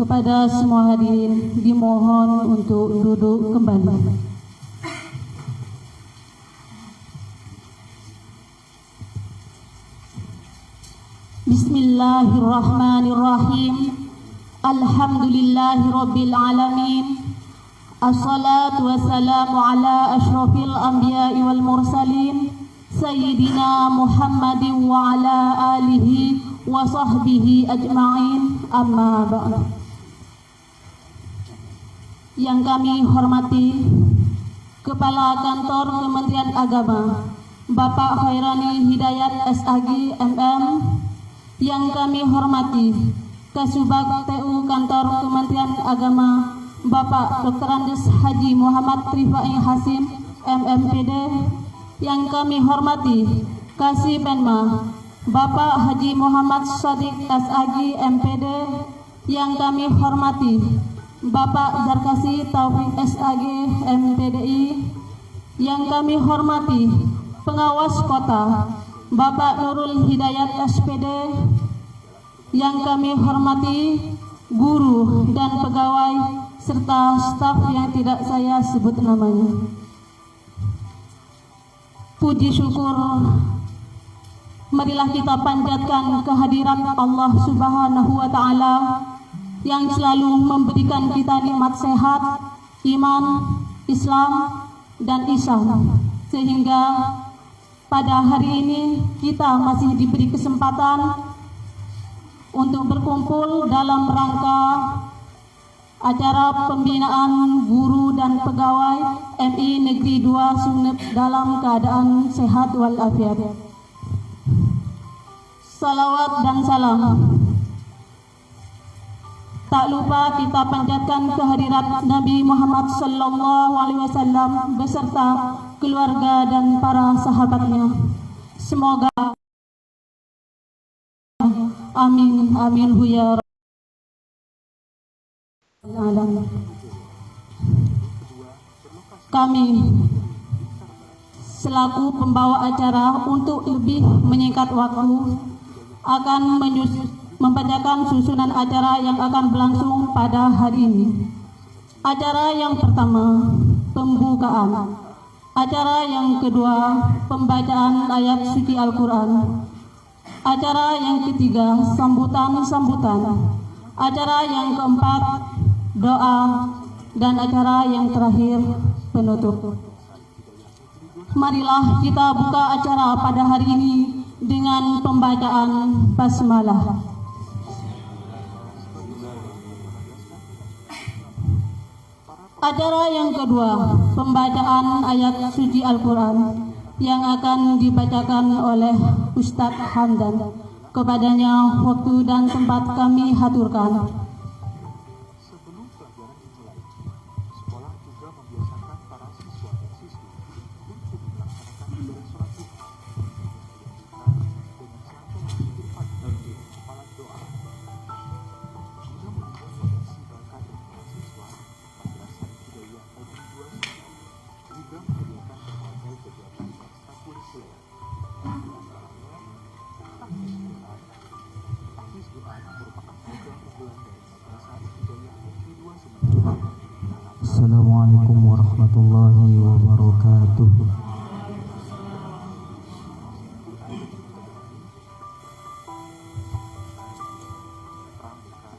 Kepada semua hadirin dimohon untuk duduk kembali. Bismillahirrahmanirrahim. Alhamdulillahirabbil alamin. Assalatu wassalamu ala asyrafil anbiya'i wal mursalin sayyidina Muhammadin wa ala alihi wa sahbihi ajma'in. Amma ba'd. Yang kami hormati Kepala Kantor Kementerian Agama Bapak Khairani Hidayat SAG MM, yang kami hormati Kasubag TU Kantor Kementerian Agama Bapak Dr. Andes Haji Muhammad Rifai Hasim MMPD, yang kami hormati Kasih Penma Bapak Haji Muhammad Sadiq SAG MPD, yang kami hormati Bapak Zarkasi Taufik SAG MPDI, yang kami hormati Pengawas Kota Bapak Nurul Hidayat SPD, yang kami hormati guru dan pegawai serta staf yang tidak saya sebut namanya. Puji syukur marilah kita panjatkan kehadiran Allah Subhanahu wa Ta'ala yang selalu memberikan kita nikmat sehat, iman, Islam, dan ihsan, sehingga pada hari ini kita masih diberi kesempatan untuk berkumpul dalam rangka acara pembinaan guru dan pegawai MI Negeri 2 Sumeneb dalam keadaan sehat walafiat. Salawat dan salam tak lupa kita panjatkan kehadirat Nabi Muhammad SAW beserta keluarga dan para sahabatnya. Semoga amin amin ya rabbal alamin. Kami selaku pembawa acara untuk lebih menyingkat waktu akan membacakan susunan acara yang akan berlangsung pada hari ini. Acara yang pertama, pembukaan. Acara yang kedua, pembacaan ayat suci Al-Quran. Acara yang ketiga, sambutan-sambutan. Acara yang keempat, doa. Dan acara yang terakhir, penutup. Marilah kita buka acara pada hari ini dengan pembacaan basmalah. Acara yang kedua, pembacaan ayat suci Al-Quran yang akan dibacakan oleh Ustadz Hamdan. Kepadanya waktu dan tempat kami haturkan. Sebelum pelajaran dimulai, sekolah juga membiasakan para siswa dan siswi untuk melaksanakan ibadah sholat duha dengan santun zikir Fatihah kepala doa. Juga membuat donasi bakat dari para siswa Madrasah Ibtidaiyah Negeri 2 juga menyediakan berbagai kegiatan ekstrakurikuler. Di antaranya tahfiz Quran merupakan program unggulan dari Madrasah Ibtidaiyah Negeri 2 Semarang. Assalamualaikum warahmatullahi wabarakatuh.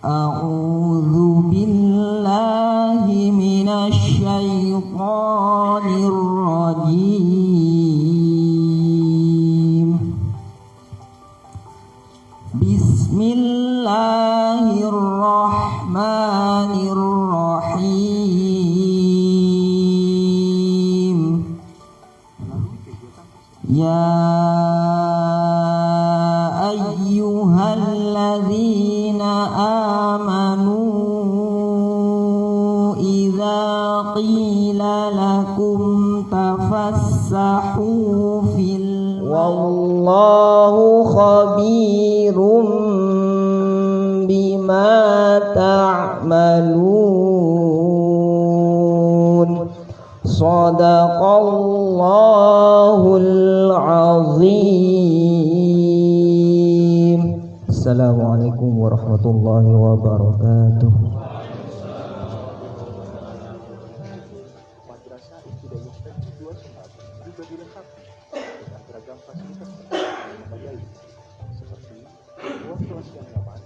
A'udzu billahi minasy syaithanir rajim. Bismillahirrahmanirrahim. Ya ayyuhalladzina amanu idza qila lakum tafassahu fil wallahu khabirum bima ta'malun. Shadaqallahul azim. Assalamualaikum warahmatullahi wabarakatuh. Madrasah Ibtidaiyah Negeri 2 Semarang juga dilengkapi dengan beragam fasilitas yang memadai seperti ruang kelas yang nyaman,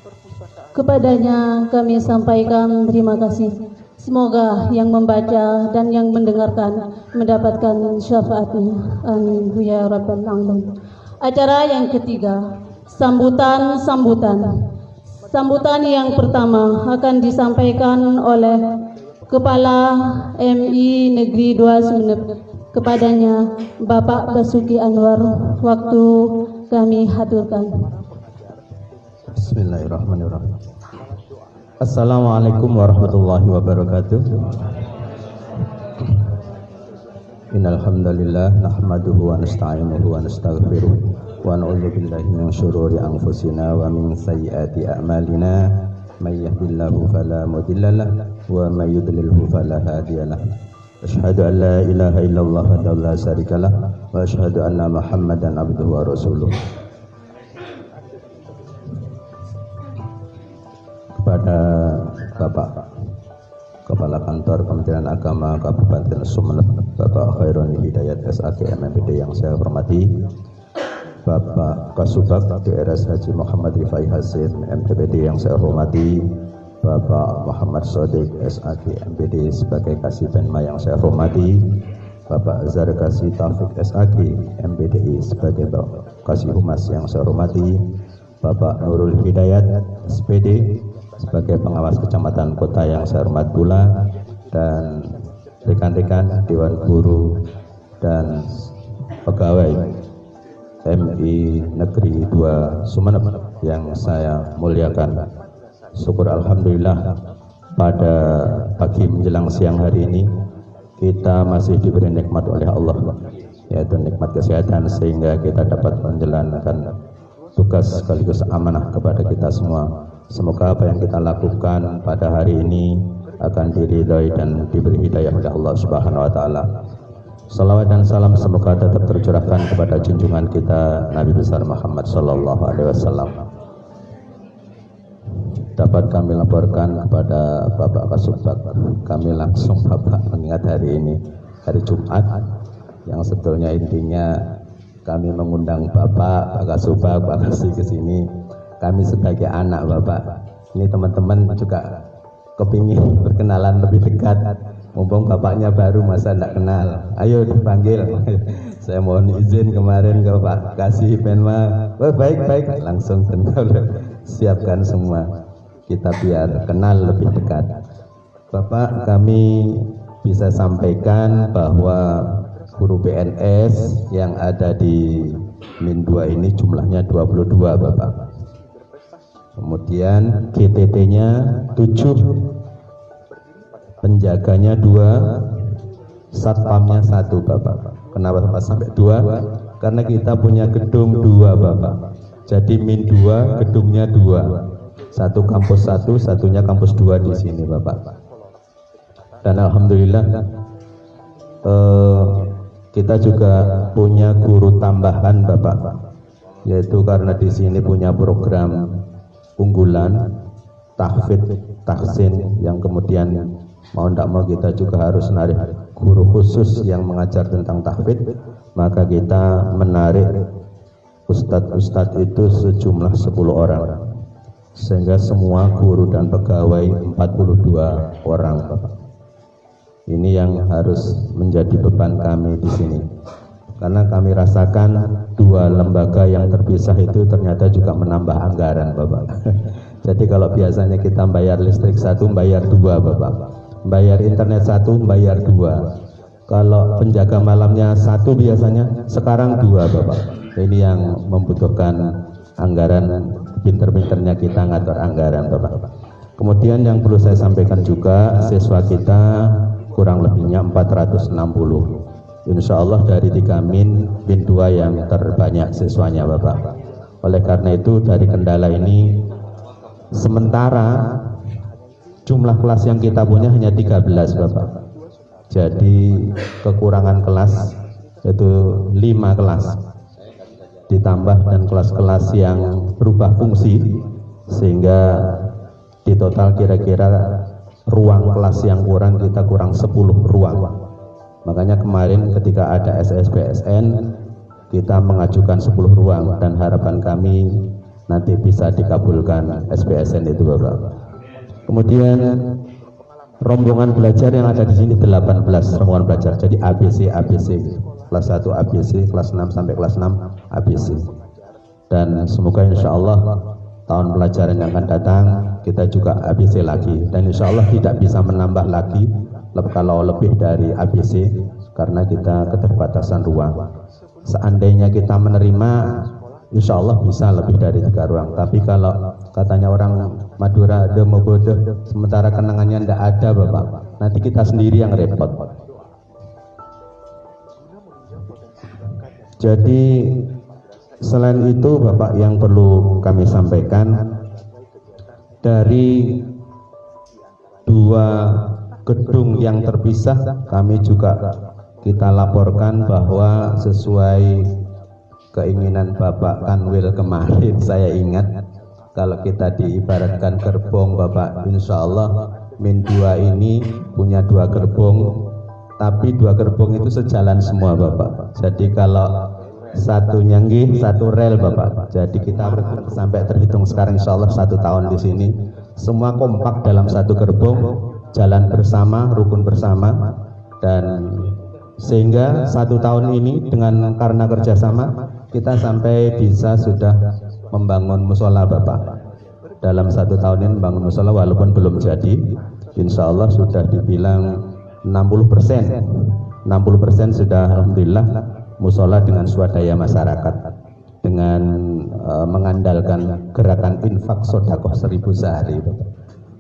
perpustakaan. Kepadanya kami sampaikan terima kasih. Semoga yang membaca dan yang mendengarkan mendapatkan syafaatnya. Amin ya rabbal alamin. Acara yang ketiga, sambutan-sambutan. Sambutan yang pertama akan disampaikan oleh Kepala MI Negeri 2 Sumeneb. Kepadanya Bapak Basuki Anwar. Waktu kami haturkan. Bismillahirrahmanirrahim. Assalamualaikum warahmatullahi wabarakatuh. Innal hamdalillah nahmaduhu wa nasta'inuhu wa nastaghfiruh wa na'udzu billahi min syururi anfusina wa min sayyiati a'malina may yahdihillahu fala mudhillalah wa may yudlilhu fala hadiyalah. Asyhadu an la ilaha illallah wa la syarikalah wa asyhadu anna Muhammadan abduhu wa rasuluh. Kepada Bapak Kepala Kantor Kementerian Agama Kabupaten Sumeneb, Bapak Khairul Hidayat SAG MMPD yang saya hormati, Bapak Kasubag DRS Haji Muhammad Rifai Hasim MPPD yang saya hormati, Bapak Muhammad Sodik SAG MPD sebagai Kasih Penma yang saya hormati, Bapak Azhar Kasih Taufik SAG MPDI sebagai Kasih Humas yang saya hormati, Bapak Nurul Hidayat SPD sebagai pengawas kecamatan kota yang saya hormati pula, dan rekan-rekan Dewan Guru dan pegawai MI Negeri 2 Sumeneb yang saya muliakan. Syukur alhamdulillah pada pagi menjelang siang hari ini kita masih diberi nikmat oleh Allah, yaitu nikmat kesehatan, sehingga kita dapat menjalankan tugas sekaligus amanah kepada kita semua. Semoga apa yang kita lakukan pada hari ini akan diridhai dan diberi hidayah oleh Allah Subhanahu wa taala. Salawat dan salam semoga tetap tercurahkan kepada junjungan kita Nabi besar Muhammad sallallahu alaihi wasallam. dapat kami laporkan kepada Bapak Kasubag. Kami langsung Bapak mengingat hari ini hari Jumat yang sebetulnya intinya kami mengundang Bapak, Pak Kasubag, Pak Kasih ke sini. Kami sebagai anak Bapak, ini teman-teman juga kepingin berkenalan lebih dekat. Mumpung bapaknya baru masa tidak kenal, ayo dipanggil. Saya mohon izin kemarin ke Pak Kasih Penma, baik langsung tentu siapkan semua kita biar kenal lebih dekat. Bapak, kami bisa sampaikan bahwa guru PNS yang ada di Min 2 ini jumlahnya 22 Bapak. Kemudian GTT-nya 7, penjaganya 2, satpamnya 1 Bapak. Kenapa Bapak sampai 2? Karena kita punya gedung 2 Bapak. Jadi Min 2 gedungnya 2. Satu kampus 1, satunya kampus 2 di sini Bapak. Dan alhamdulillah kita juga punya guru tambahan Bapak. Yaitu karena di sini punya program unggulan tahfidz tahsin yang kemudian mau tidak mau kita juga harus menarik guru khusus yang mengajar tentang tahfidz, maka kita menarik ustadz-ustadz itu sejumlah 10 orang sehingga semua guru dan pegawai 42 orang Bapak. Ini yang harus menjadi beban kami di sini karena kami rasakan 2 lembaga yang terpisah itu ternyata juga menambah anggaran Bapak. Jadi kalau biasanya kita bayar listrik 1, bayar 2 Bapak, bayar internet 1, bayar 2. Kalau penjaga malamnya 1 biasanya, sekarang 2 Bapak. Ini yang membutuhkan anggaran, pinter-pinternya kita ngatur anggaran Bapak. Kemudian yang perlu saya sampaikan juga, siswa kita kurang lebihnya 460. Insya Allah dari 3 Min 2 yang terbanyak siswanya Bapak. Oleh karena itu dari kendala ini, sementara jumlah kelas yang kita punya hanya 13 Bapak. Jadi kekurangan kelas itu 5 kelas. Ditambah dan kelas-kelas yang berubah fungsi sehingga di total kira-kira ruang kelas yang kurang kita kurang 10 ruang. Makanya kemarin ketika ada SSBSN kita mengajukan 10 ruang dan harapan kami nanti bisa dikabulkan SBSN itu Bapak. Kemudian rombongan belajar yang ada di sini 18 rombongan belajar. Jadi ABC kelas 1 ABC, kelas 6 sampai kelas 6 ABC. Dan semoga insya Allah tahun pelajaran yang akan datang kita juga ABC lagi. Dan insya Allah tidak bisa menambah lagi kalau lebih dari ABC karena kita keterbatasan ruang. Seandainya kita menerima, insya Allah bisa lebih dari 3 ruang. Tapi kalau katanya orang Madura ada mau bodoh, sementara kenangannya tidak ada Bapak, nanti kita sendiri yang repot. Jadi selain itu Bapak yang perlu kami sampaikan, dari 2 gedung yang terpisah kami juga kita laporkan bahwa sesuai keinginan Bapak Kanwil kemarin, saya ingat kalau kita diibaratkan gerbong Bapak, insya Allah Min 2 ini punya 2 gerbong, tapi 2 gerbong itu sejalan semua Bapak. Jadi kalau satu nyanggih, 1 rel Bapak. Jadi kita sampai terhitung sekarang insya Allah 1 tahun di sini semua kompak dalam 1 gerbong, jalan bersama, rukun bersama, dan sehingga 1 tahun ini dengan karena kerjasama kita sampai bisa sudah membangun musola Bapak. Dalam 1 tahun ini membangun musola walaupun belum jadi, insya Allah sudah dibilang 60% sudah alhamdulillah musola dengan swadaya masyarakat dengan mengandalkan gerakan infak sodakoh 1000 sehari Bapak.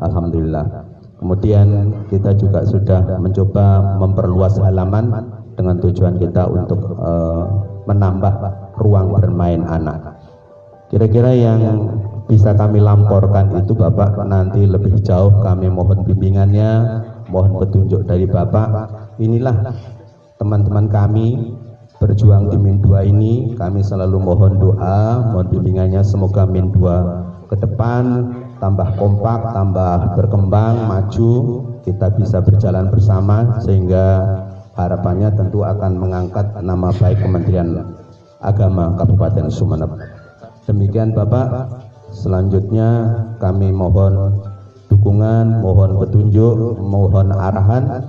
Alhamdulillah. Kemudian kita juga sudah mencoba memperluas halaman dengan tujuan kita untuk menambah ruang bermain anak. Kira-kira yang bisa kami laporkan itu Bapak, nanti lebih jauh kami mohon bimbingannya, mohon petunjuk dari Bapak. Inilah teman-teman kami berjuang di Min 2 ini, kami selalu mohon doa, mohon bimbingannya, semoga Min 2 ke depan tambah kompak, tambah berkembang, maju, kita bisa berjalan bersama, sehingga harapannya tentu akan mengangkat nama baik Kementerian Agama Kabupaten Sumeneb. Demikian Bapak, selanjutnya kami mohon dukungan, mohon petunjuk, mohon arahan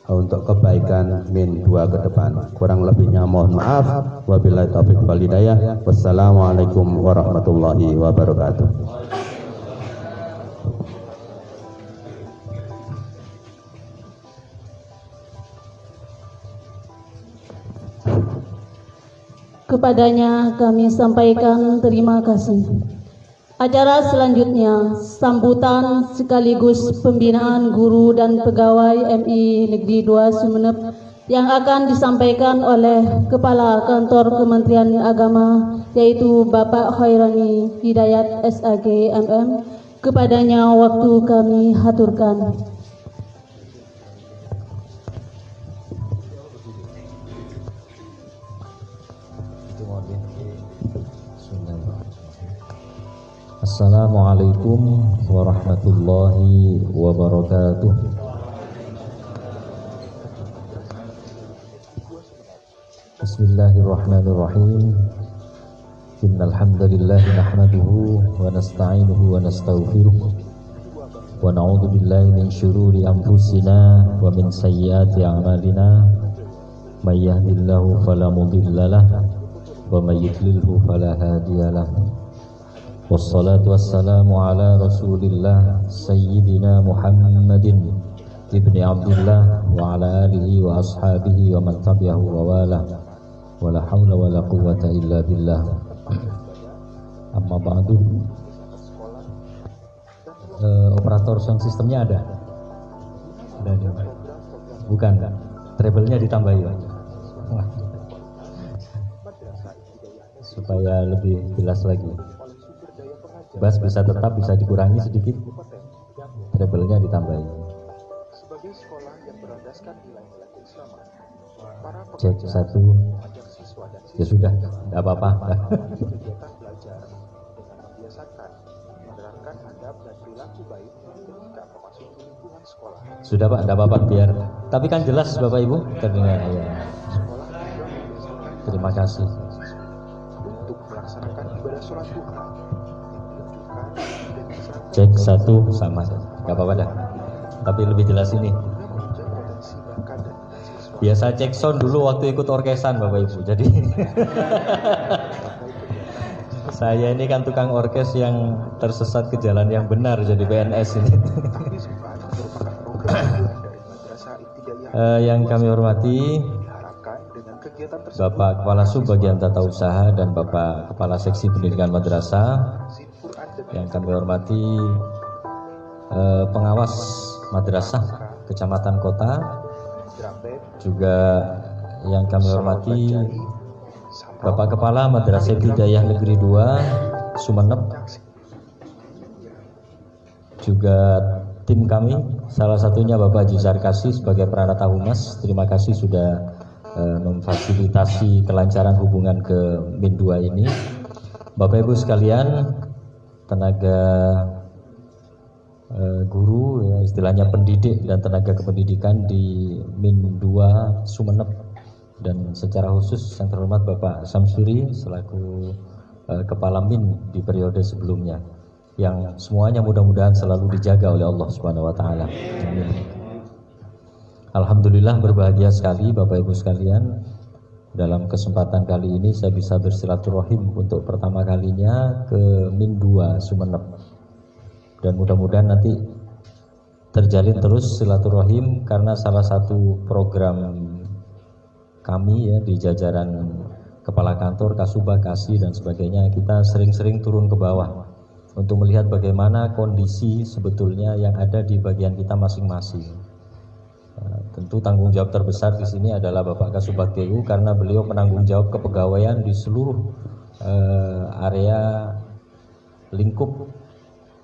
untuk kebaikan Min 2 ke depan. Kurang lebihnya mohon maaf. Wabillahi taufiq wal hidayah. Wassalamualaikum warahmatullahi wabarakatuh. Kepadanya kami sampaikan terima kasih. Acara selanjutnya, sambutan sekaligus pembinaan guru dan pegawai MI Negeri 2 Sumeneb yang akan disampaikan oleh Kepala Kantor Kementerian Agama, yaitu Bapak Khairani Hidayat SAG MM. Kepadanya waktu kami haturkan. Assalamualaikum warahmatullahi wabarakatuh. Bismillahirrahmanirrahim. Innal hamdalillah nahmaduhu wa nasta'inuhu wa nastaghfiruh wa na'udzu billahi min syururi anfusina wa min sayyiati a'malina. May yahdihillahu fala mudilla lahu wa may yudlilhu fala hadiyalah. Wassalatu wassalamu ala rasulillah Sayyidina Muhammadin ibni Abdullah wa ala alihi wa ashabihi wa man tabi'ahu wa wala wa la hawla wa la quwwata illa billah. Amma ba'du. Operator sound systemnya ada? Ada. Bukan, treble-nya ditambahi Pak. Supaya lebih jelas lagi. Bass bisa tetap, bisa dikurangi sedikit, treble-nya ditambahi. Sebagai sekolah yang berlandaskan nilai-nilai keislaman, para Cek pengajar satu. mengajak siswa dan Ya sudah, tidak apa-apa. kegiatan belajar dengan membiasakan menerapkan adab dan perilaku baik ketika memasuki lingkungan sekolah. Sudah Pak, tidak apa-apa biar. Tapi kan jelas Bapak Ibu terdengar ya. Sekolah juga membiasakan Terima kasih. untuk melaksanakan ibadah sholat duha yang dianjurkan dan disarankan Cek satu sama, nggak apa-apa dah. Tapi lebih jelas ini. guna menunjang potensi bakat dan minat siswa. Biasa cek sound dulu waktu ikut orkesan Bapak Ibu. Jadi saya ini kan tukang orkes yang tersesat ke jalan yang benar jadi PNS ini. Takbir Sifat merupakan program unggulan dari Madrasah Ibtidaiyah Yang kami hormati diharapkan dengan kegiatan tersebut Bapak Kepala Sub Bagian Tata Usaha dan Bapak Kepala Seksi Pendidikan Madrasah. Zin Quran dan Yang kami hormati pengawas madrasah kecamatan kota, drum band, juga yang kami hormati Sabra, Bapak Kepala Madrasah Ibtidaiyah Negeri 2 Sumeneb, juga tim kami, salah satunya Bapak Haji Sarkasi sebagai Pranata Humas. Terima kasih sudah memfasilitasi kelancaran hubungan ke Min 2 ini. Bapak Ibu sekalian, tenaga guru, ya, istilahnya pendidik dan tenaga kependidikan di Min 2 Sumeneb, dan secara khusus yang terhormat Bapak Samsuri selaku Kepala Min di periode sebelumnya, yang semuanya mudah-mudahan selalu dijaga oleh Allah Subhanahu wa taala. Amin. Alhamdulillah, berbahagia sekali Bapak Ibu sekalian, dalam kesempatan kali ini saya bisa bersilaturahim untuk pertama kalinya ke Min 2 Sumeneb. Dan mudah-mudahan nanti terjalin terus silaturahim, karena salah satu program kami ya di jajaran Kepala Kantor, Kasubag, Kasih dan sebagainya, kita sering-sering turun ke bawah untuk melihat bagaimana kondisi sebetulnya yang ada di bagian kita masing-masing. Tentu tanggung jawab terbesar di sini adalah Bapak Kasubag TU, karena beliau penanggung jawab kepegawaian di seluruh area lingkup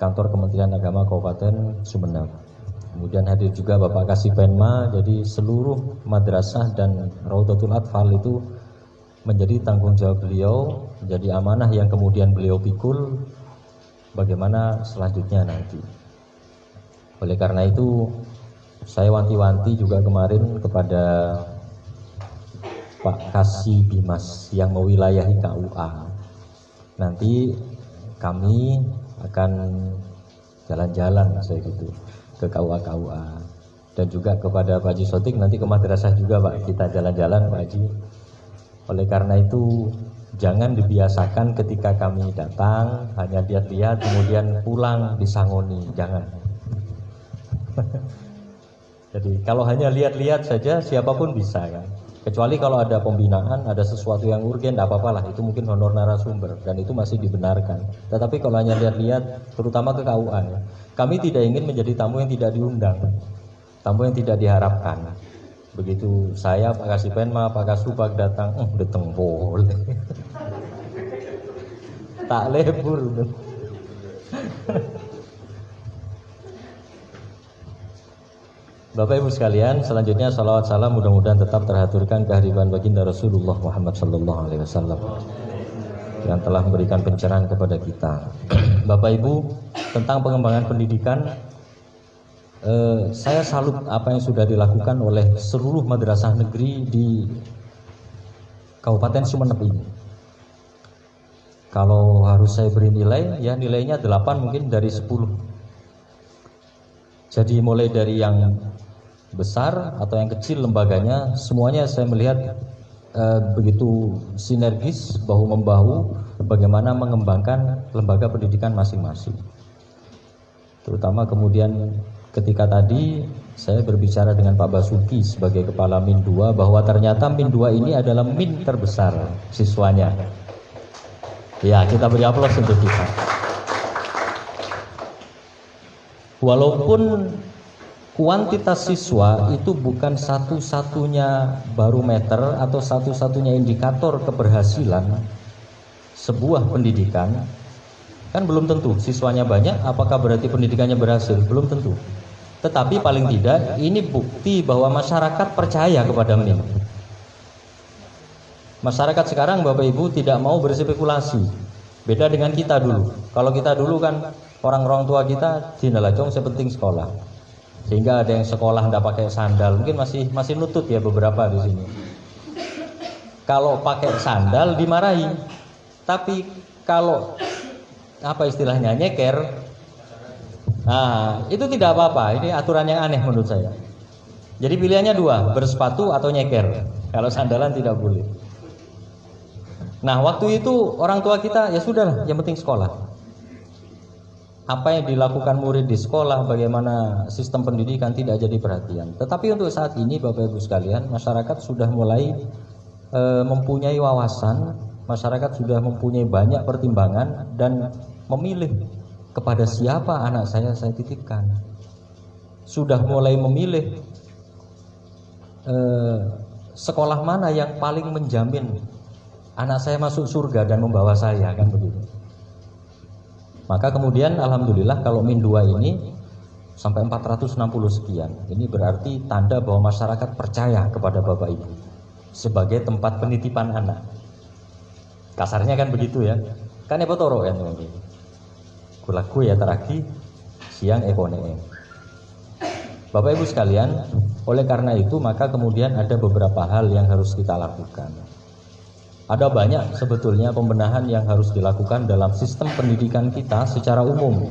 Kantor Kementerian Agama Kabupaten Sumeneb. Kemudian hadir juga Bapak Kasih Penma, jadi seluruh madrasah dan Raudatul Atfal itu menjadi tanggung jawab beliau, menjadi amanah yang kemudian beliau pikul bagaimana selanjutnya nanti. Oleh karena itu saya wanti-wanti juga kemarin kepada Pak Kasih Bimas yang mewilayahi KUA. Nanti kami akan jalan-jalan saya gitu ke KUA dan juga kepada Pak Haji Sotik nanti ke madrasah juga Pak, kita jalan-jalan Pak Haji. Oleh karena itu jangan dibiasakan ketika kami datang hanya lihat-lihat kemudian pulang disangoni, jangan. Jadi kalau hanya lihat-lihat saja siapapun bisa kan. Kecuali kalau ada pembinaan, ada sesuatu yang urgen, tidak apa-apa lah, itu mungkin honor narasumber dan itu masih dibenarkan. Tetapi kalau hanya lihat-lihat, terutama ke KUA ya, kami tidak ingin menjadi tamu yang tidak diundang, tamu yang tidak diharapkan. Begitu saya, Pak Kasih Penma, Pak Kasubag datang, datang boleh. Tak lebur. Bapak Ibu sekalian, selanjutnya salawat salam mudah-mudahan tetap terhaturkan kehadiran baginda Rasulullah Muhammad sallallahu alaihi wasallam yang telah memberikan pencerahan kepada kita. Bapak Ibu, tentang pengembangan pendidikan, saya salut apa yang sudah dilakukan oleh seluruh madrasah negeri di Kabupaten Sumeneb ini. Kalau harus saya beri nilai, ya nilainya 8 mungkin dari 10. Jadi mulai dari yang besar atau yang kecil lembaganya, semuanya saya melihat begitu sinergis, bahu-membahu, bagaimana mengembangkan lembaga pendidikan masing-masing. Terutama kemudian ketika tadi saya berbicara dengan Pak Basuki sebagai kepala Min 2 bahwa ternyata Min 2 ini adalah Min terbesar siswanya. Ya, kita beri aplaus untuk kita. Walaupun kuantitas siswa itu bukan satu-satunya barometer atau satu-satunya indikator keberhasilan sebuah pendidikan, kan belum tentu siswanya banyak, apakah berarti pendidikannya berhasil? Belum tentu. Tetapi paling tidak ini bukti bahwa masyarakat percaya kepada Min. Masyarakat sekarang Bapak Ibu tidak mau berspekulasi. Beda dengan kita dulu. Kalau kita dulu kan orang tua kita dinalajong sepenting sekolah. Sehingga ada yang sekolah tidak pakai sandal, mungkin masih nutut ya beberapa di sini. Kalau pakai sandal dimarahi. Tapi kalau apa istilahnya nyeker, nah itu tidak apa-apa. Ini aturan yang aneh menurut saya. Jadi pilihannya dua, bersepatu atau nyeker. Kalau sandalan tidak boleh. Nah waktu itu orang tua kita ya sudahlah, yang penting sekolah. Apa yang dilakukan murid di sekolah, bagaimana sistem pendidikan tidak jadi perhatian. Tetapi untuk saat ini Bapak Ibu sekalian, masyarakat sudah mulai mempunyai wawasan, masyarakat sudah mempunyai banyak pertimbangan dan memilih kepada siapa anak saya titipkan. Sudah mulai memilih sekolah mana yang paling menjamin anak saya masuk surga dan membawa saya, kan begitu. Maka kemudian alhamdulillah kalau Min 2 ini sampai 460 sekian. Ini berarti tanda bahwa masyarakat percaya kepada Bapak Ibu sebagai tempat penitipan anak. Kasarnya kan begitu ya. Kan epotoro kan ini. Kulaku ya teraki siang ekone. Bapak Ibu sekalian, oleh karena itu maka kemudian ada beberapa hal yang harus kita lakukan. Ada banyak sebetulnya pembenahan yang harus dilakukan dalam sistem pendidikan kita secara umum.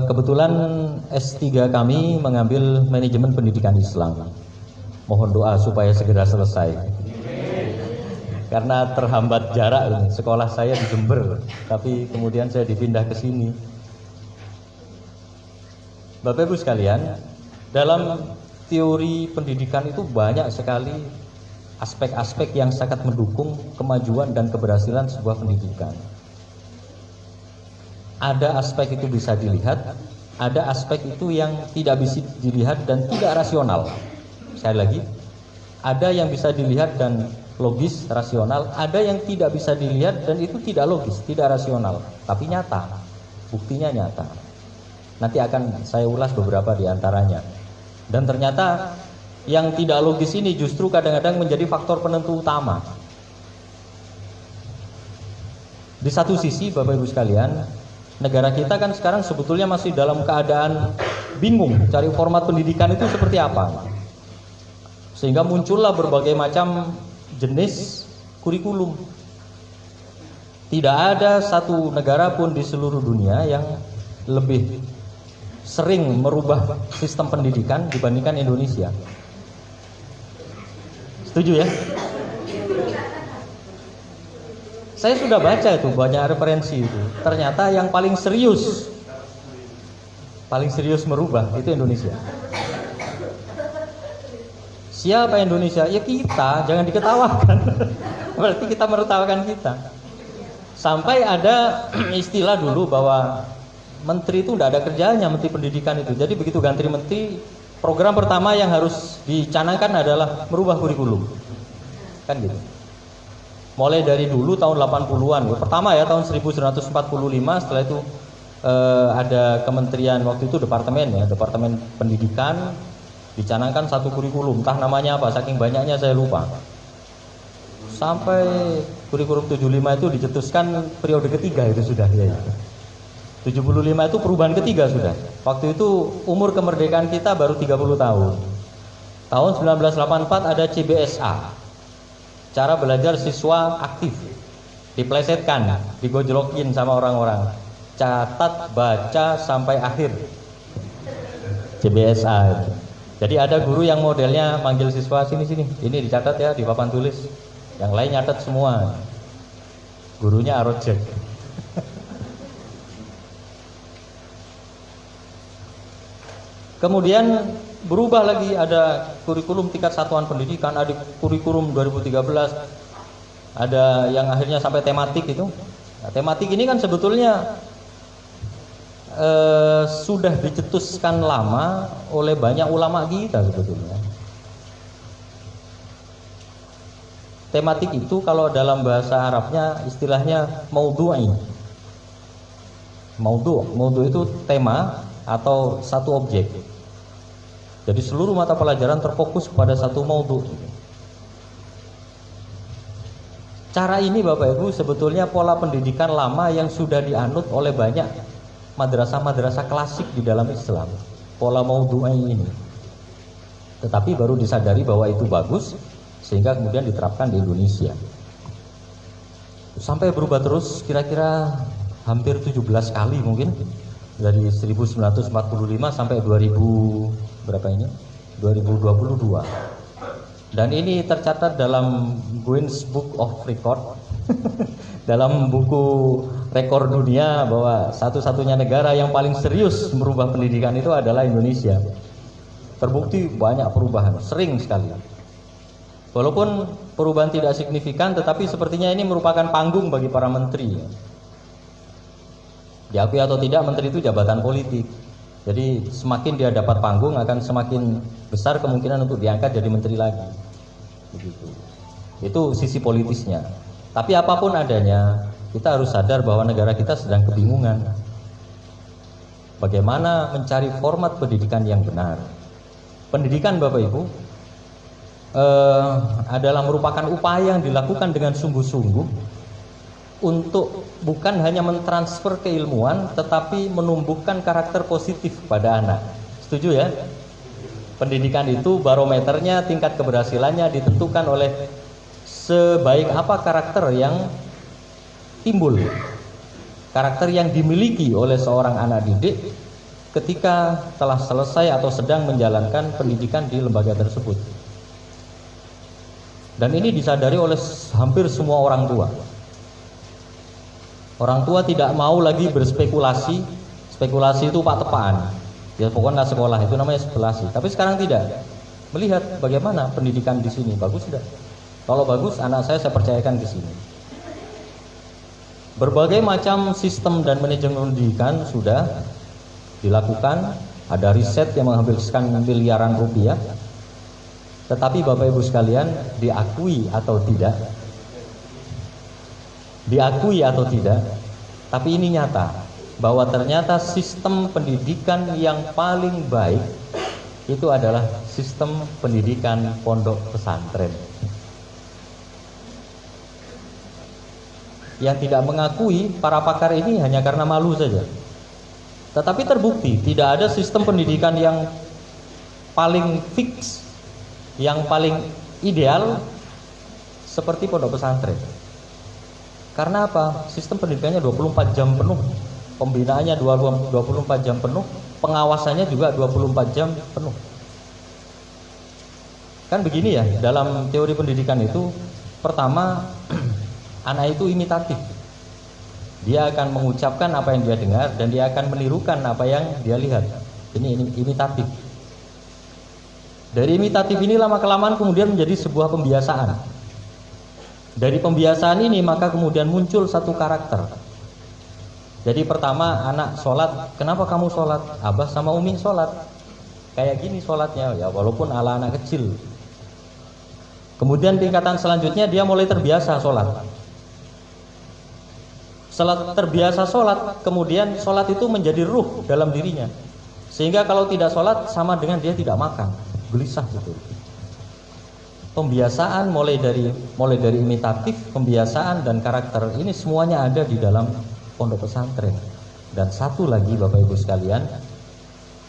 Kebetulan S3 kami mengambil manajemen pendidikan Islam. Mohon doa supaya segera selesai. Karena terhambat jarak, sekolah saya di Jember, tapi kemudian saya dipindah ke sini. Bapak Ibu sekalian, dalam teori pendidikan itu banyak sekali aspek-aspek yang sangat mendukung kemajuan dan keberhasilan sebuah pendidikan. Ada aspek itu bisa dilihat, ada aspek itu yang tidak bisa dilihat dan tidak rasional. Sekali lagi, ada yang bisa dilihat dan logis, rasional, ada yang tidak bisa dilihat dan itu tidak logis, tidak rasional, tapi nyata, buktinya nyata. Nanti akan saya ulas beberapa di antaranya. Dan ternyata yang tidak logis ini justru kadang-kadang menjadi faktor penentu utama. Di satu sisi Bapak Ibu sekalian, negara kita kan sekarang sebetulnya masih dalam keadaan bingung cari format pendidikan itu seperti apa. Sehingga muncullah berbagai macam jenis kurikulum. Tidak ada satu negara pun di seluruh dunia yang lebih sering merubah sistem pendidikan dibandingkan Indonesia. Setuju ya? Saya sudah baca itu banyak referensi itu. Ternyata yang paling serius merubah itu Indonesia. Siapa Indonesia? Ya kita, jangan diketawakan. Berarti kita menertawakan kita. Sampai ada istilah dulu bahwa menteri itu tidak ada kerjanya, menteri pendidikan itu. Jadi begitu ganti menteri, program pertama yang harus dicanangkan adalah merubah kurikulum. Kan gitu. Mulai dari dulu tahun 80-an. Pertama ya tahun 1945, setelah itu ada kementerian waktu itu departemen pendidikan, dicanangkan satu kurikulum, entah namanya apa, saking banyaknya saya lupa. Sampai kurikulum 75 itu dicetuskan periode ketiga itu sudah ya. 75 itu perubahan ketiga sudah. Waktu itu umur kemerdekaan kita baru 30 tahun. Tahun 1984 ada CBSA. Cara belajar siswa aktif. Diplesetkan, digojlokin sama orang-orang. Catat, baca sampai akhir. CBSA. Jadi ada guru yang modelnya manggil siswa sini. Ini dicatat ya di papan tulis. Yang lain nyatet semua. Gurunya arojek. Kemudian berubah lagi, ada kurikulum tingkat satuan pendidikan, ada kurikulum 2013, ada yang akhirnya sampai tematik itu. Nah, tematik ini kan sebetulnya sudah dicetuskan lama oleh banyak ulama kita sebetulnya. Tematik itu kalau dalam bahasa Arabnya istilahnya maudhu'i. Maudhu itu tema atau satu objek. Jadi seluruh mata pelajaran terfokus pada satu maudhu. Cara ini Bapak Ibu sebetulnya pola pendidikan lama yang sudah dianut oleh banyak madrasah-madrasah klasik di dalam Islam. Pola maudhu'i ini. Tetapi baru disadari bahwa itu bagus sehingga kemudian diterapkan di Indonesia. Sampai berubah terus kira-kira hampir 17 kali mungkin. Dari 1945 sampai 2022. Dan ini tercatat dalam Guinness Book of Record. Dalam buku rekor dunia bahwa satu-satunya negara yang paling serius merubah pendidikan itu adalah Indonesia. Terbukti banyak perubahan, sering sekali. Walaupun perubahan tidak signifikan, tetapi sepertinya ini merupakan panggung bagi para menteri. Diakui atau tidak, menteri itu jabatan politik. Jadi semakin dia dapat panggung akan semakin besar kemungkinan untuk diangkat jadi menteri lagi. Begitu. Itu sisi politisnya. Tapi apapun adanya, kita harus sadar bahwa negara kita sedang kebingungan. Bagaimana mencari format pendidikan yang benar. Pendidikan Bapak Ibu adalah merupakan upaya yang dilakukan dengan sungguh-sungguh untuk bukan hanya mentransfer keilmuan tetapi menumbuhkan karakter positif pada anak. Setuju ya? Pendidikan itu barometernya, tingkat keberhasilannya ditentukan oleh sebaik apa karakter yang timbul, karakter yang dimiliki oleh seorang anak didik ketika telah selesai atau sedang menjalankan pendidikan di lembaga tersebut. Dan ini disadari oleh hampir semua orang tua. Orang tua tidak mau lagi berspekulasi. Spekulasi itu pak-tepaan. Ya pokoknya nggak sekolah, itu namanya spekulasi. Tapi sekarang tidak. Melihat bagaimana pendidikan di sini, bagus tidak? Kalau bagus, anak saya percayakan di sini. Berbagai macam sistem dan manajemen pendidikan sudah dilakukan. Ada riset yang menghabiskan miliaran rupiah. Tetapi Bapak Ibu sekalian, diakui atau tidak, tapi ini nyata bahwa ternyata sistem pendidikan yang paling baik itu adalah sistem pendidikan pondok pesantren. yang tidak mengakui para pakar ini hanya karena malu saja. Tetapi terbukti tidak ada sistem pendidikan yang paling fix, yang paling ideal seperti pondok pesantren. Karena apa? Sistem pendidikannya 24 jam penuh, pembinaannya 24 jam penuh, pengawasannya juga 24 jam penuh. Kan begini ya, dalam teori pendidikan itu, pertama, anak itu imitatif. Dia akan mengucapkan apa yang dia dengar dan dia akan menirukan apa yang dia lihat. Ini imitatif. Dari imitatif ini lama-kelamaan kemudian menjadi sebuah pembiasaan. Dari pembiasaan ini maka kemudian muncul satu karakter. Jadi pertama anak sholat, kenapa kamu sholat? Abah sama Umi sholat. Kayak gini sholatnya, ya walaupun ala anak kecil. Kemudian tingkatan selanjutnya dia mulai terbiasa sholat. Setelah terbiasa sholat, kemudian sholat itu menjadi ruh dalam dirinya. Sehingga kalau tidak sholat sama dengan dia tidak makan, gelisah gitu. Pembiasaan mulai dari imitatif, pembiasaan dan karakter ini semuanya ada di dalam pondok pesantren. Dan satu lagi Bapak Ibu sekalian,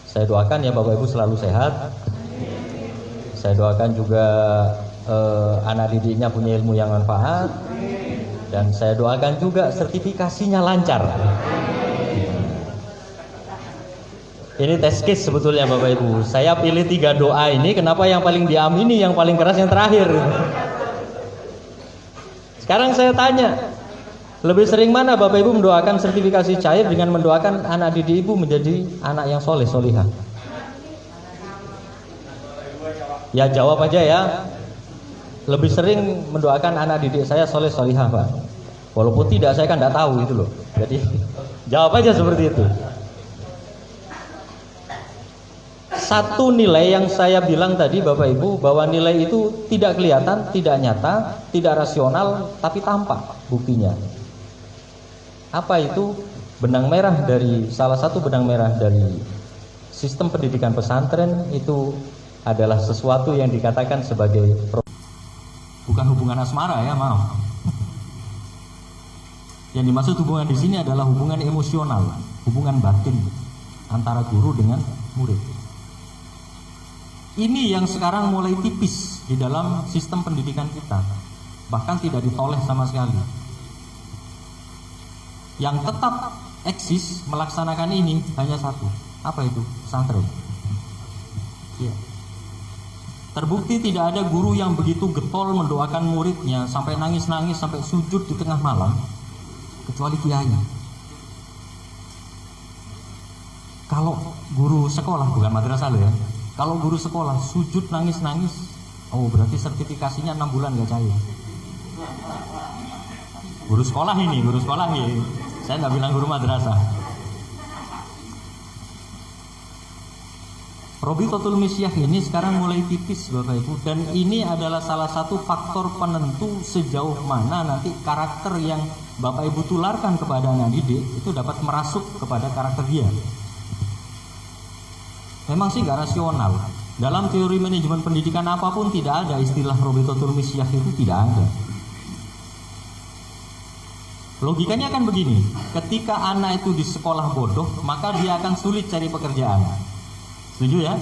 saya doakan ya Bapak Ibu selalu sehat. Saya doakan juga anak didiknya punya ilmu yang manfaat. Dan saya doakan juga sertifikasinya lancar. Ini test case sebetulnya Bapak Ibu. Saya pilih 3 doa ini, kenapa yang paling diamini, yang paling keras yang terakhir. Sekarang saya tanya, lebih sering mana Bapak Ibu mendoakan sertifikasi cair dengan mendoakan anak didik Ibu menjadi anak yang soleh solihah? Ya jawab aja ya. Lebih sering mendoakan anak didik saya soleh solihah Pak. Walaupun tidak, saya kan tidak tahu itu loh. Jadi jawab aja seperti itu. Satu nilai yang saya bilang tadi Bapak Ibu, bahwa nilai itu tidak kelihatan, tidak nyata, tidak rasional, tapi tampak buktinya. Apa itu? Benang merah dari, salah satu benang merah dari sistem pendidikan pesantren itu adalah sesuatu yang dikatakan sebagai, bukan hubungan asmara ya, maaf. Yang dimaksud hubungan di sini adalah hubungan emosional, hubungan batin antara guru dengan murid. Ini yang sekarang mulai tipis di dalam sistem pendidikan kita, bahkan tidak ditoleh sama sekali. Yang tetap eksis melaksanakan ini hanya satu, apa itu? Pesantren. Ya. Terbukti tidak ada guru yang begitu getol mendoakan muridnya sampai nangis-nangis, sampai sujud di tengah malam, kecuali kiai. Kalau guru sekolah, bukan madrasah loh ya, kalau guru sekolah sujud nangis-nangis, oh berarti sertifikasinya 6 bulan gak cair. Guru sekolah ini, saya nggak bilang guru madrasah. Robitotul Misyah ini sekarang mulai tipis Bapak Ibu, dan ini adalah salah satu faktor penentu sejauh mana nanti karakter yang Bapak Ibu tularkan kepada anak didik itu dapat merasuk kepada karakter dia. Memang sih nggak rasional. Dalam teori manajemen pendidikan apapun tidak ada istilah Robitotul Misyah, itu tidak ada. Logikanya kan begini, ketika anak itu di sekolah bodoh, maka dia akan sulit cari pekerjaan. Setuju ya?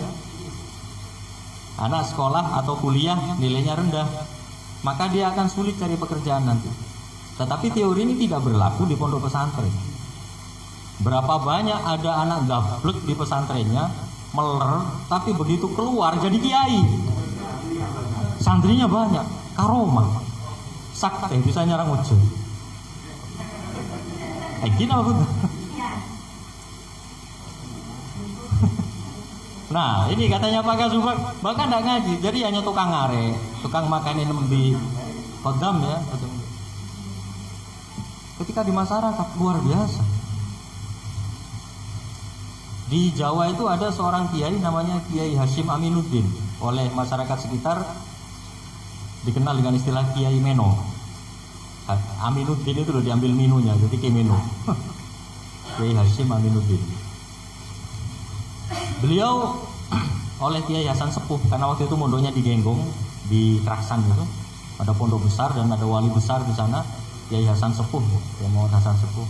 Anak sekolah atau kuliah nilainya rendah, maka dia akan sulit cari pekerjaan nanti. Tetapi teori ini tidak berlaku di pondok pesantren. Berapa banyak ada anak gablek di pesantrennya, meler, tapi begitu keluar jadi kiai. Santrinya banyak, karomah, sakte, bisa nyerang ujo. Gini apa betul? Nah ini katanya Pak Kasubag, bahkan tidak ngaji, jadi hanya tukang ngare, tukang makanin nembi, kodam ya. Ketika di masyarakat luar biasa. Di Jawa itu ada seorang kiai namanya Kiai Hashim Aminuddin, oleh masyarakat sekitar dikenal dengan istilah Kiai Meno. Aminuddin itu loh diambil minunya, jadi Kiai Meno. Kiai Hashim Aminuddin. Beliau oleh Kiai Hasan Sepuh, karena waktu itu mondoknya di Genggong, di Kraksan itu, ada pondok besar dan ada wali besar di sana. Kiai Hasan Sepuh, Kiai Muhammad Hasan Sepuh.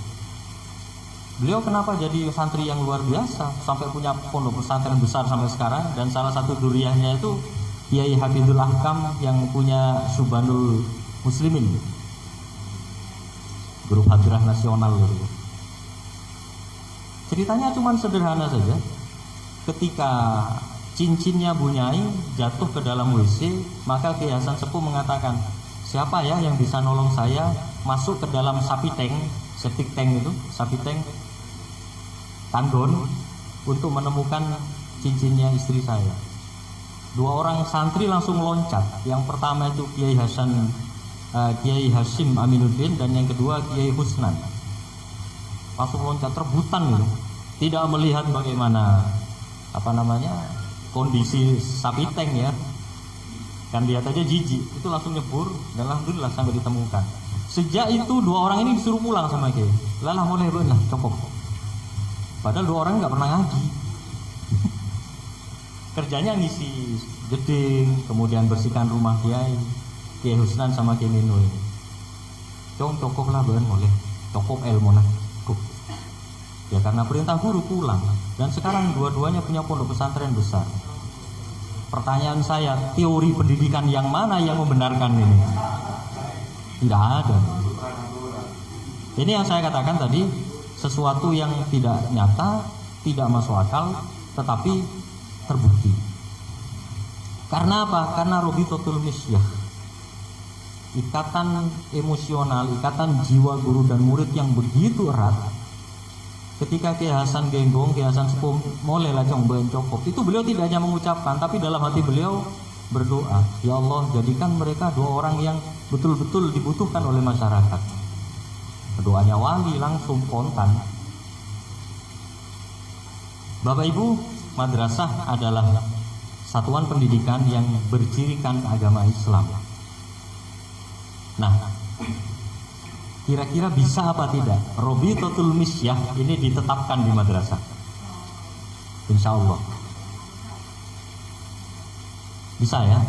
Beliau kenapa jadi santri yang luar biasa sampai punya pondok pesantren besar sampai sekarang, dan salah satu duriahnya itu Kiai Hafidul Ahkam yang punya Subhanul Muslimin, grup hadrah nasional gitu. Ceritanya cuma sederhana saja. Ketika cincinnya Bunyai jatuh ke dalam WC, maka Kiai Hasan Sepuh mengatakan, siapa ya yang bisa nolong saya masuk ke dalam sapi tank, septic tank itu, sapi tank tanggon, untuk menemukan cincinnya istri saya. 2 orang santri langsung loncat. Yang pertama itu Kiai Hasyim Aminuddin, dan yang kedua Kiai Husnan. Langsung loncat rebutan gitu. Tidak melihat bagaimana kondisi sapi tank ya. Kan lihat aja jijik, itu langsung nyebur dan alhamdulillah sampai ditemukan. Sejak itu 2 orang ini disuruh pulang sama Kiai. Lah mulai benar cukup. Padahal 2 orang nggak pernah ngaji. Kerjanya ngisi jeding, kemudian bersihkan rumah Kiai Husnan sama Kiai Mino ini. Cukup lah benar boleh. Cukup ilmu nah. Ya karena perintah guru pulang. Dan sekarang dua-duanya punya pondok pesantren besar. Pertanyaan saya, teori pendidikan yang mana yang membenarkan ini? Tidak ada. Ini yang saya katakan tadi, sesuatu yang tidak nyata, tidak masuk akal, tetapi terbukti. Karena apa? Karena Robitotul Misyah, ikatan emosional, ikatan jiwa guru dan murid yang begitu erat. Ketika Kiai Hasan Genggong, Kiai Hasan Sepuh mulailah cobain cukup, itu beliau tidak hanya mengucapkan, tapi dalam hati beliau berdoa, ya Allah jadikan mereka 2 orang yang betul-betul dibutuhkan oleh masyarakat. Doanya wali langsung spontan. Bapak Ibu, madrasah adalah satuan pendidikan yang bercirikan agama Islam. Nah, kira-kira bisa apa tidak Robitotul Misyah ini ditetapkan di madrasah? Insya Allah bisa ya.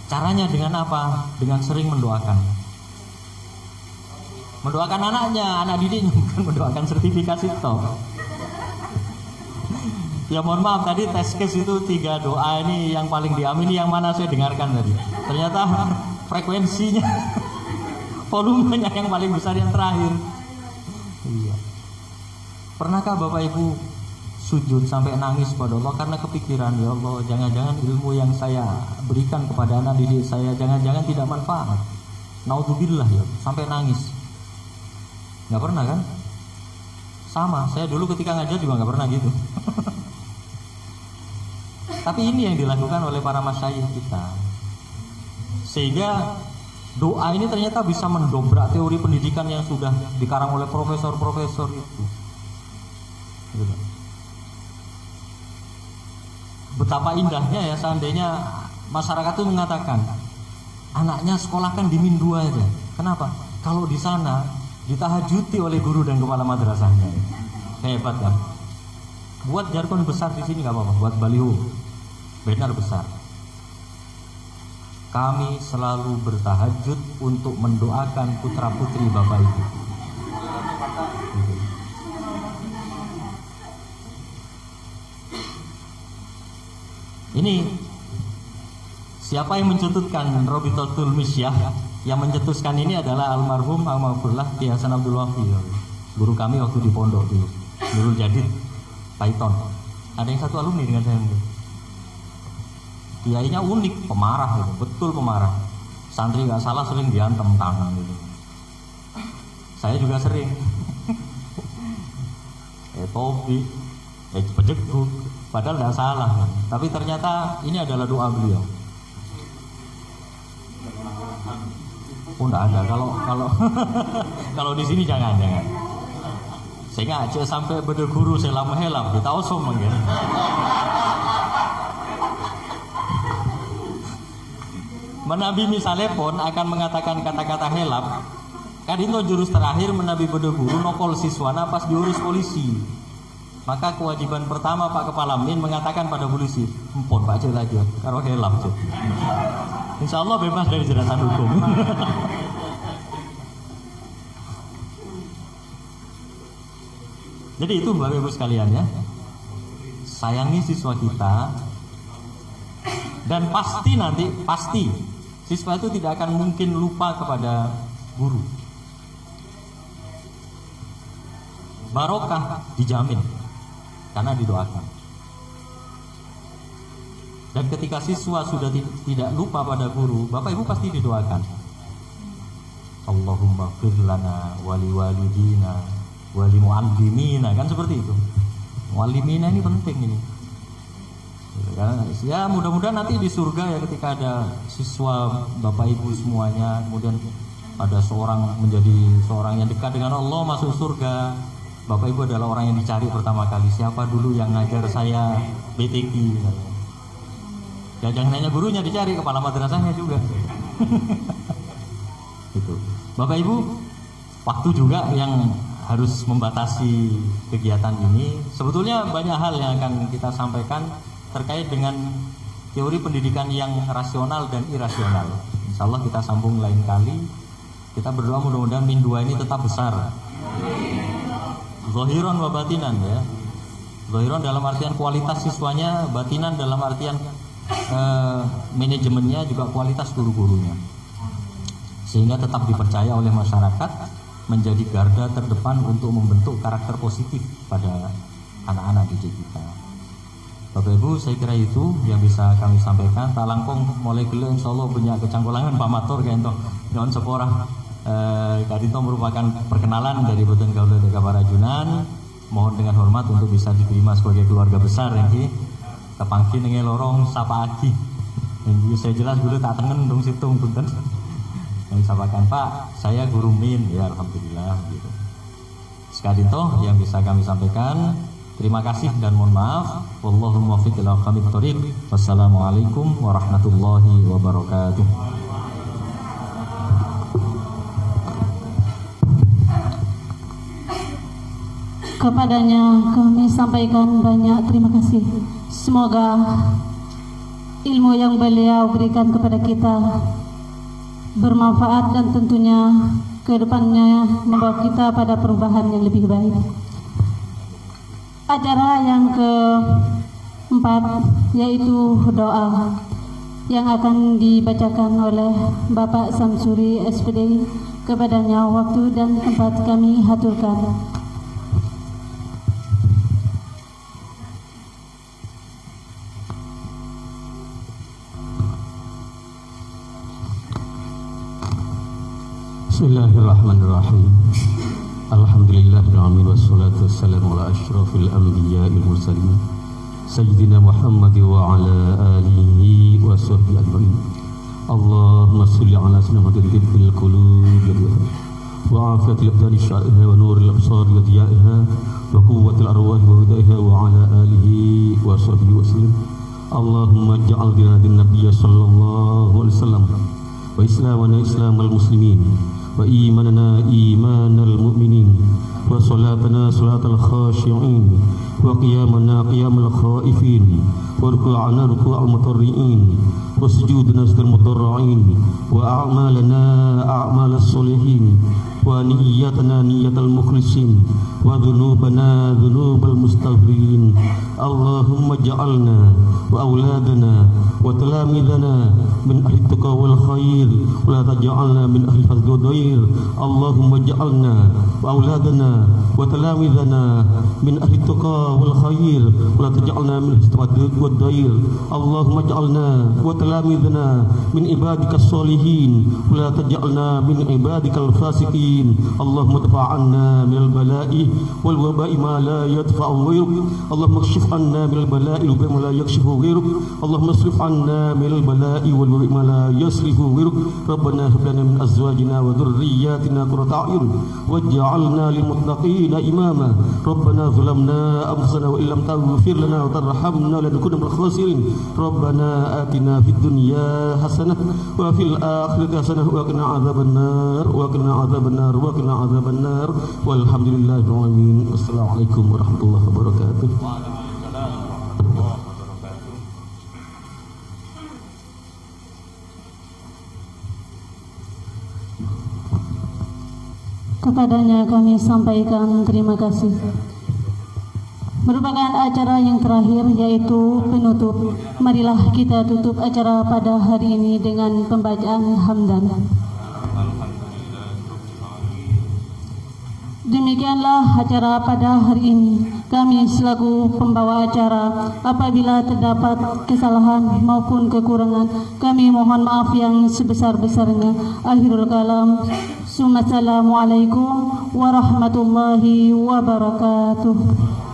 Caranya dengan apa? Dengan sering mendoakan anaknya, anak didiknya, bukan mendoakan sertifikasi toh. Ya mohon maaf, tadi test case itu 3 doa ini yang paling diamini yang mana saya dengarkan tadi. Ternyata frekuensinya volumenya yang paling besar yang terakhir. Iya. Pernahkah Bapak Ibu sujud sampai nangis pada Allah karena kepikiran, ya Allah jangan-jangan ilmu yang saya berikan kepada anak didik saya jangan-jangan tidak manfaat. Naudzubillah ya, sampai nangis. Nggak pernah kan? Sama, saya dulu ketika ngajar juga nggak pernah gitu. Tapi ini yang dilakukan oleh para masyayikh kita. Sehingga doa ini ternyata bisa mendobrak teori pendidikan yang sudah dikarang oleh profesor-profesor itu. Betapa indahnya ya seandainya masyarakat itu mengatakan anaknya sekolahkan di Min 2 aja. Kenapa? Kalau di sana ditahajuti oleh guru dan kepala madrasahnya. Hebat kan? Buat jargon besar di sini nggak apa-apa. Buat baliho benar besar. Kami selalu bertahajud untuk mendoakan putra putri Bapak Ibu. Ini siapa yang mencetuskan Robitotul Misyah? Yang mencetuskan ini adalah almarhum Almarhumullah Kiai Hasan Abdul Wahid, guru kami waktu di pondok dulu, Nurul Jadid Python. Ada yang satu alumni dengan saya. Kiainya unik, pemarah, betul pemarah. Santri nggak salah sering diantem tangan gitu. Saya juga sering. Topi, pejegut, padahal nggak salah. Tapi ternyata ini adalah doa beliau. Oh nggak ada. Kalau di sini jangan. Saya ngajak sampai berdeguru selam helam kita osong mungkin. Menabi misalnya pun akan mengatakan kata-kata helap. Kadino jurus terakhir menabi berdeguru nokol siswana pas diurus polisi. Maka kewajiban pertama Pak Kepala Min mengatakan pada polisi, "Empon Pak Cil aja, karo helap." Insya Allah bebas dari jeratan hukum. Jadi itu Bapak Ibu sekalian ya, sayangi siswa kita, dan pasti siswa itu tidak akan mungkin lupa kepada guru. Barokah dijamin karena didoakan. Dan ketika siswa sudah tidak lupa pada guru, Bapak Ibu pasti didoakan. Allahumma fir lana wali walidina wali muallimina, kan seperti itu. Muallimina ini penting ini. Ya mudah-mudahan nanti di surga ya, ketika ada siswa Bapak Ibu semuanya, kemudian ada seorang menjadi seorang yang dekat dengan Allah, masuk surga, Bapak Ibu adalah orang yang dicari pertama kali. Siapa dulu yang ngajar saya BTQ? Ya jangan hanya gurunya dicari, kepala madrasahnya juga. Itu. Bapak Ibu, waktu juga yang harus membatasi kegiatan ini. Sebetulnya banyak hal yang akan kita sampaikan terkait dengan teori pendidikan yang rasional dan irasional. Insya Allah kita sambung lain kali. Kita berdoa mudah-mudahan min 2 ini tetap besar. Zahiran wa batinan ya. Zahiran dalam artian kualitas siswanya, batinan dalam artian manajemennya, juga kualitas guru-gurunya, sehingga tetap dipercaya oleh masyarakat menjadi garda terdepan untuk membentuk karakter positif pada anak-anak didik kita. Bapak Ibu, saya kira itu yang bisa kami sampaikan. Tak langkung mulai gelo insyaallah punya kecangkulangan Pak Matur kayak itu non seporah. Kadito merupakan perkenalan dari Boten Kaula Deka Parajunan. Mohon dengan hormat untuk bisa diterima sebagai keluarga besar ini. Kepangki nengi lorong sapa aki. Yang saya jelas dulu tak tengen dong situng punten. Yang sampaikan Pak, saya guru min ya, alhamdulillah gitu. Sekali itu yang bisa kami sampaikan. Terima kasih dan mohon maaf. Wallahu muwaffiq ila aqwamit thoriq. Wassalamualaikum warahmatullahi wabarakatuh. Kepadanya kami sampaikan banyak terima kasih. Semoga ilmu yang beliau berikan kepada kita bermanfaat dan tentunya ke depannya membawa kita pada perubahan yang lebih baik. Acara yang keempat yaitu doa yang akan dibacakan oleh Bapak Samsuri SPD. Kepadanya waktu dan tempat kami haturkan. Bismillahirrahmanirrahim. Alhamdulillahirrahmanirrahim. Wassalatu wassalamu ala ashrafil anbiya'i wal mursalin Sayyidina Muhammad wa ala alihi wa sahbihi ajma'in. Allahumma salli ala sayyidina Muhammadin tibbil qulub wa afiyatil abdani syaiha wa nuril absar wa diyaiha wa quwwatil arwah wa hudaiha wa ala alihi wa sahbihi wa sallim. Allahumma ja'al dinadin nabiyya sallallahu alaihi wasallam wa islamana islamal muslimin wa imanana imanal mu'minin wa salatana salatal khashi'in wa qiyamana qiyamal khaifin wa ruku'ana ruku'al mutarri'in wa sujudana sujudal mudarra'in wa a'malana a'malas solihin wa niyyatana niyyatal mukhlisin wa dhunubana dhunubal mustaghfirin. Allahumma ja'alna wa auladana wa talamidana min ahli taqwa wal khair wa la taj'alna min ahli fadl wa dhair. Allahumma ja'alna wa auladana wa talamidana min ahli taqwa wal khair wa la taj'alna min ahli fadl wa dhair. Allahumma ja'alna wa talamidana min ibadikas solihin wa la taj'alna min ibadikal fasiqin. Allahumma dafa'anna minal bala'i wal waba'i ma la yadfa'u ghairuk. Allahumma kshif anna minal bala'i wa ma la yakshifu ghairuk. Allahumma asrif anna minal bala'i wal waba'i ma la yasrifu ghairuk. Rabbana hab lana min azwajina wa dhurriyyatina qurrata a'yun waj'alna lil muttaqina imama. Rabbana zalamna anfusana wa illam taghfir lana wa tarhamna lanakunanna minal khasirin. Rabbana atina fid dunya hasanah wa fil akhirati hasanah wa qina adzabannar wa qina adzabannar wa qina adzabannar. Walhamdulillahi rabbil alamin. Wassalamualaikum warahmatullahi wabarakatuh. Kepadanya kami sampaikan terima kasih. merupakan acara yang terakhir, yaitu penutup. Marilah kita tutup acara pada hari ini dengan pembacaan hamdan. Demikianlah acara pada hari ini. Kami selaku pembawa acara, apabila terdapat kesalahan maupun kekurangan, kami mohon maaf yang sebesar-besarnya. Akhirul kalam. Assalamualaikum warahmatullahi wabarakatuh.